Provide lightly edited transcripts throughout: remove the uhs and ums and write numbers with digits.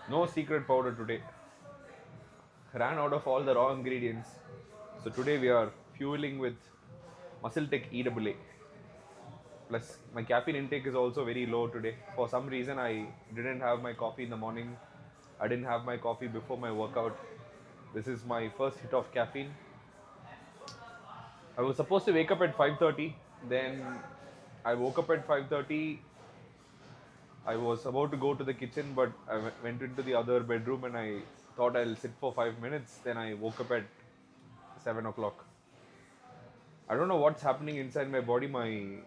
No secret powder today. Ran out of all the raw ingredients. So today we are fueling with Muscle Tech EAA. Plus my caffeine intake is also very low today. For some reason I didn't have my coffee in the morning. I didn't have my coffee before my workout. This is my first hit of caffeine. I was supposed to wake up at 5:30. Then I woke up at 5:30. I was about to go to the kitchen, but I went into the other bedroom and I thought I'll sit for 5 minutes. Then I woke up at 7 o'clock. I don't know what's happening inside my body. My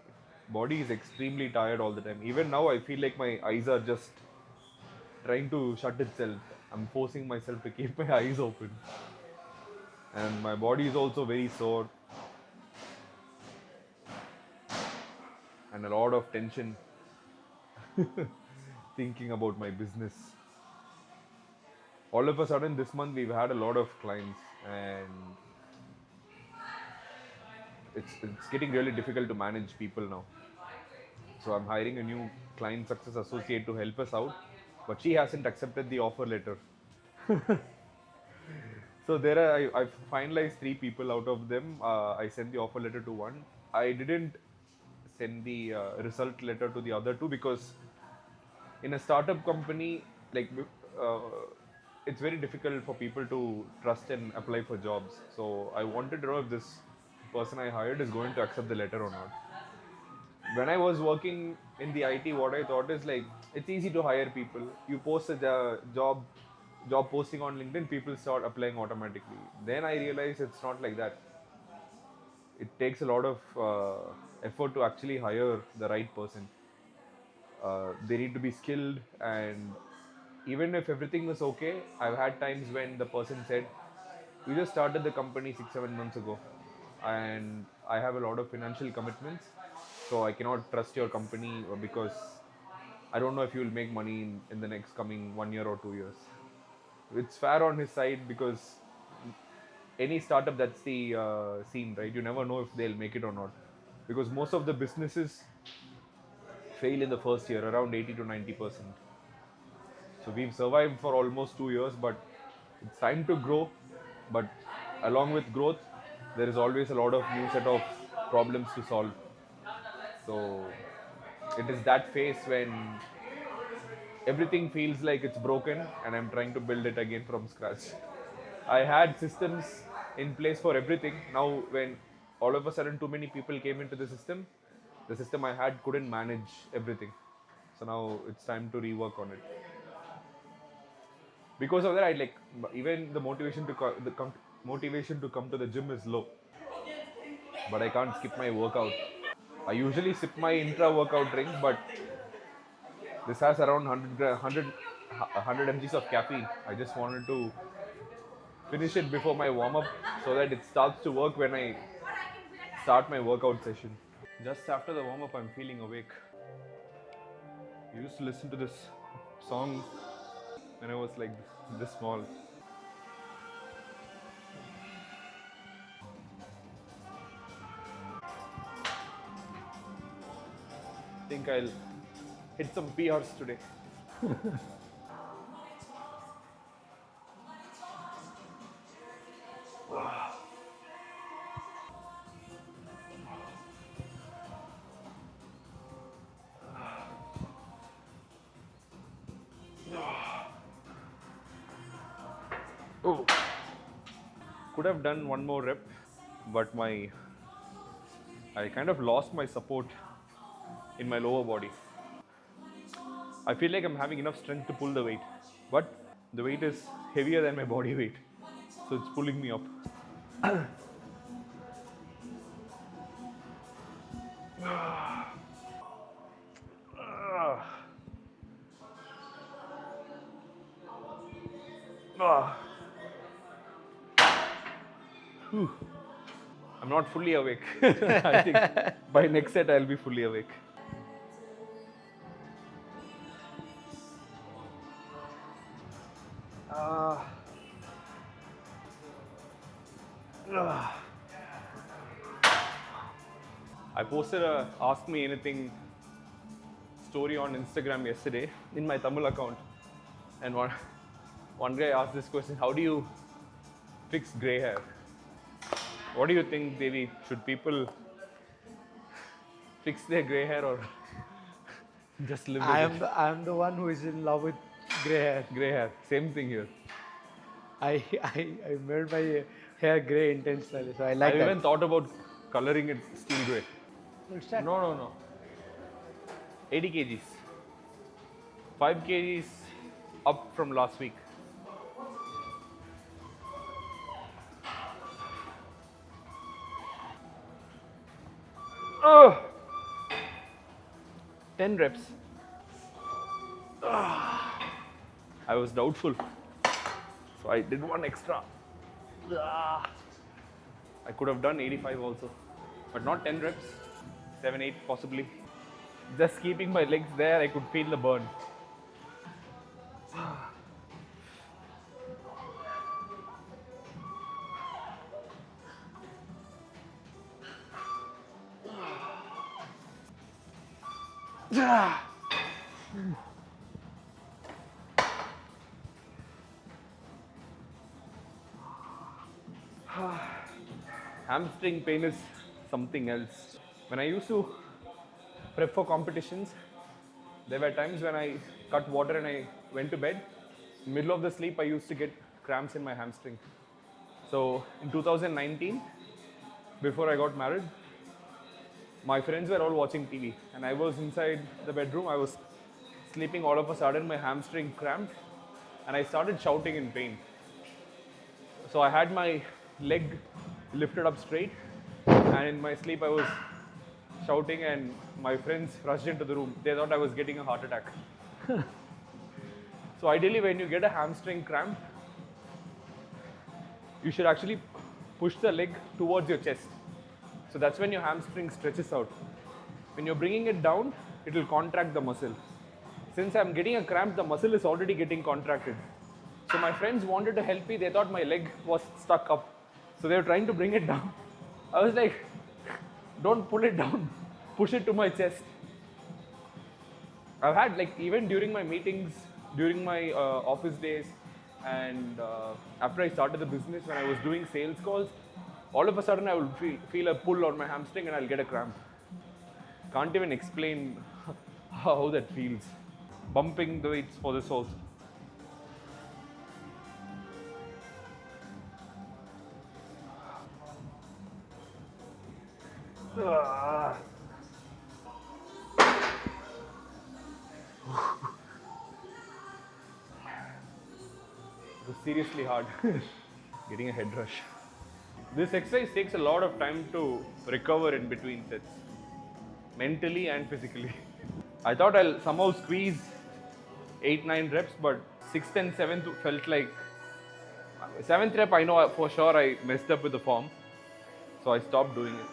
body is extremely tired all the time. Even now, I feel like my eyes are just trying to shut itself. I'm forcing myself to keep my eyes open. And my body is also very sore and a lot of tension thinking about my business. All of a sudden, this month we've had a lot of clients, and it's getting really difficult to manage people now. So I'm hiring a new client success associate to help us out, but she hasn't accepted the offer letter. So I finalized 3 people. Out of them, I sent the offer letter to one. I didn't send the result letter to the other 2 because in a startup company, like uh, it's very difficult for people to trust and apply for jobs. So I wanted to know if this person I hired is going to accept the letter or not. When I was working in the IT, what I thought is like it's easy to hire people. You post a job posting on LinkedIn, people start applying automatically. Then I realized it's not like that. It takes a lot of effort to actually hire the right person. They need to be skilled, and even if everything was okay, I've had times when the person said, "We just started the company 6-7 months ago, and I have a lot of financial commitments, so I cannot trust your company because I don't know if you will make money in the next coming 1 year or 2 years." It's fair on his side because any startup, that's the scene, right? You never know if they'll make it or not, because most of the businesses fail in the first year, around 80 to 90%. So we've survived for almost 2 years, but it's time to grow. But along with growth, there is always a lot of new set of problems to solve. So it is that phase when everything feels like it's broken and I'm trying to build it again from scratch. I had systems in place for everything. Now, when all of a sudden too many people came into the system I had couldn't manage everything. So now it's time to rework on it. Because of that, I like even the motivation to come to the gym is low. But I can't skip my workout. I usually sip my intra workout drink, but this has around 100 mgs of caffeine. I just wanted to finish it before my warm up so that it starts to work when I start my workout session. Just after the warm up, I'm feeling awake. I used to listen to this song when I was like this small. I think I'll hit some PRs today. Oh, could have done one more rep, but I kind of lost my support in my lower body. I feel like I'm having enough strength to pull the weight, but the weight is heavier than my body weight, so it's pulling me up. I'm not fully awake. I think by next set I'll be fully awake. I posted a Ask Me Anything story on Instagram yesterday in my Tamil account. And one guy asked this question: how do you fix grey hair? What do you think, Devi? Should people fix their grey hair or just live with it? I am the one who is in love with gray hair. Grey hair, same thing here. I made my hair gray intentionally, so I like I that. even thought about coloring it steel grey. Full start. No. 80 kgs. 5 kgs up from last week. Oh! 10 reps. I was doubtful, so I did one extra. I could have done 85 also, but not 10 reps, 7, 8 possibly. Just keeping my legs there, I could feel the burn. Hamstring pain is something else. When I used to prep for competitions, there were times when I cut water and I went to bed. In the middle of the sleep, I used to get cramps in my hamstring. So in 2019, before I got married, my friends were all watching TV and I was inside the bedroom. I was sleeping. All of a sudden my hamstring cramped and I started shouting in pain. So I had my leg lifted up straight and in my sleep I was shouting and my friends rushed into the room. They thought I was getting a heart attack. So ideally when you get a hamstring cramp, you should actually push the leg towards your chest. So that's when your hamstring stretches out. When you're bringing it down, it will contract the muscle. Since I'm getting a cramp, the muscle is already getting contracted. So my friends wanted to help me. They thought my leg was stuck up. So they were trying to bring it down. I was like, don't pull it down, push it to my chest. I've had, like, even during my meetings, during my office days, and after I started the business, when I was doing sales calls, all of a sudden I will feel a pull on my hamstring and I'll get a cramp. Can't even explain how that feels. Bumping the weights for this also. It was seriously hard. Getting a head rush. This exercise takes a lot of time to recover in between sets, mentally and physically. I thought I'll somehow squeeze 8-9 reps, but 6th and 7th felt like 7th rep I know for sure I messed up with the form, so I stopped doing it.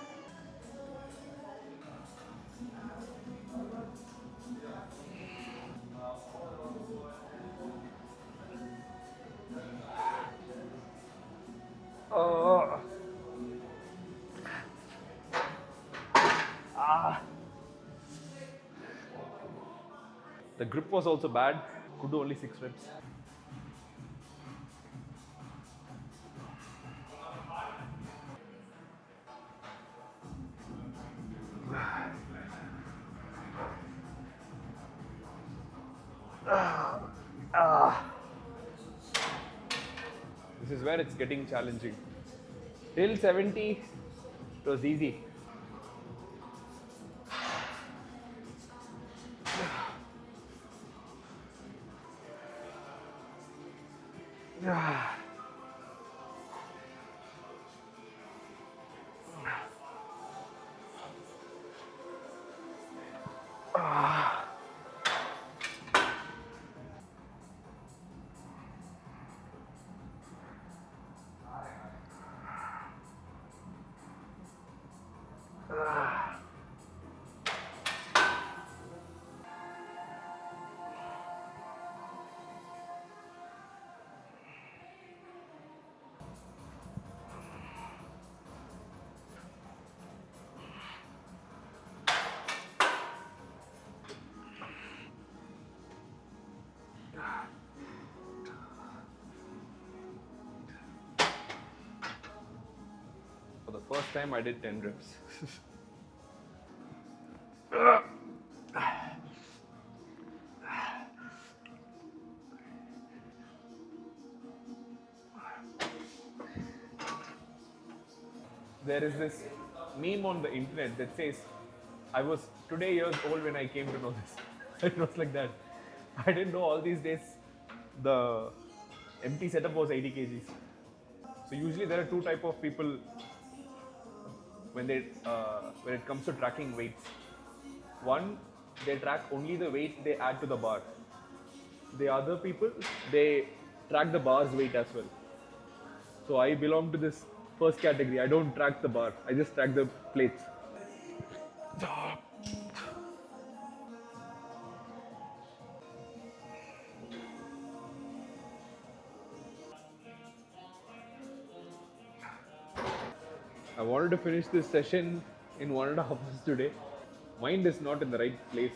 The grip was also bad. Could do only 6 reps. This is where it's getting challenging. Till 70, it was easy. First time I did 10 reps. There is this meme on the internet that says, I was today years old when I came to know this. It was like that. I didn't know all these days the empty setup was 80 kgs. So usually there are two type of people when it comes to tracking weights. One, they track only the weight they add to the bar. The other people, they track the bar's weight as well. So I belong to this first category. I don't track the bar. I just track the plates. I wanted to finish this session in 1.5 hours today. Mind is not in the right place.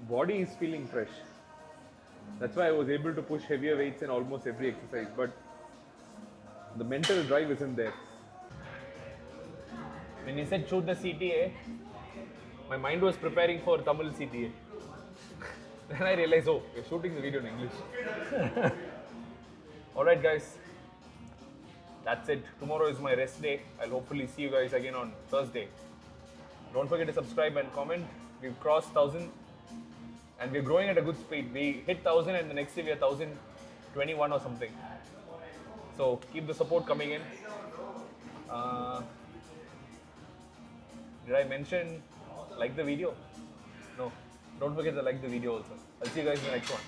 Body is feeling fresh. That's why I was able to push heavier weights in almost every exercise. But the mental drive isn't there. When you said shoot the CTA, my mind was preparing for Tamil CTA. Then I realized, oh, we're shooting the video in English. Alright guys, that's it. Tomorrow is my rest day. I'll hopefully see you guys again on Thursday. Don't forget to subscribe and comment. We've crossed 1,000 and we're growing at a good speed. We hit 1,000 and the next day we are 1,021 or something. So keep the support coming in. Did I mention like the video? No. Don't forget to like the video also. I'll see you guys in the next one.